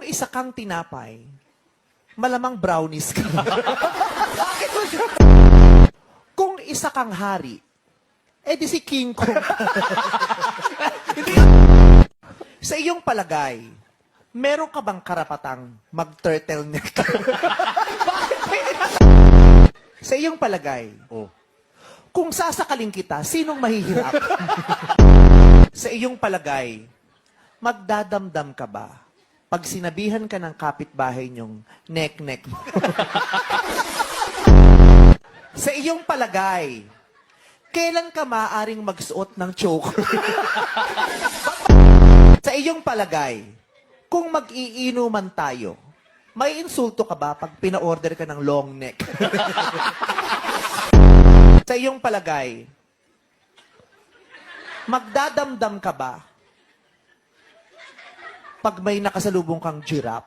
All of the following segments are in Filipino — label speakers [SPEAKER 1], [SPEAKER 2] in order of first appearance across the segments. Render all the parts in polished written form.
[SPEAKER 1] isa kang tinapay, malamang brownies ka. Bakit mo siya? Kung isa kang hari, di si King Kong. Sa iyong palagay, meron ka bang karapatang mag-turtleneck? Bakit pwede na? Sa iyong palagay, kung sasakaling kita, sinong mahihirap? Sa iyong palagay, magdadamdam ka ba pag sinabihan ka ng kapitbahay niyong nek-nek mo? Sa iyong palagay, kailan ka maaaring magsuot ng choker? Sa iyong palagay, kung mag-iinuman tayo, may insulto ka ba pag pina-order ka ng long neck? Sa iyong palagay, magdadamdam ka ba pag may nakasalubong kang giraffe?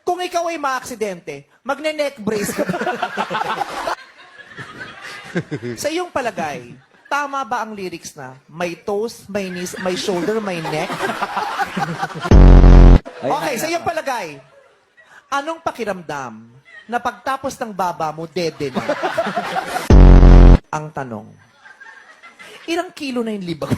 [SPEAKER 1] Kung ikaw ay maaksidente, magne-neck brace ka ba? Sa iyong palagay, tama ba ang lyrics na may toes, may knees, may shoulder, may neck? Okay, sa iyong palagay, anong pakiramdam na pagtapos ng baba mo, dede na? Ang tanong, ilang kilo na yung libag?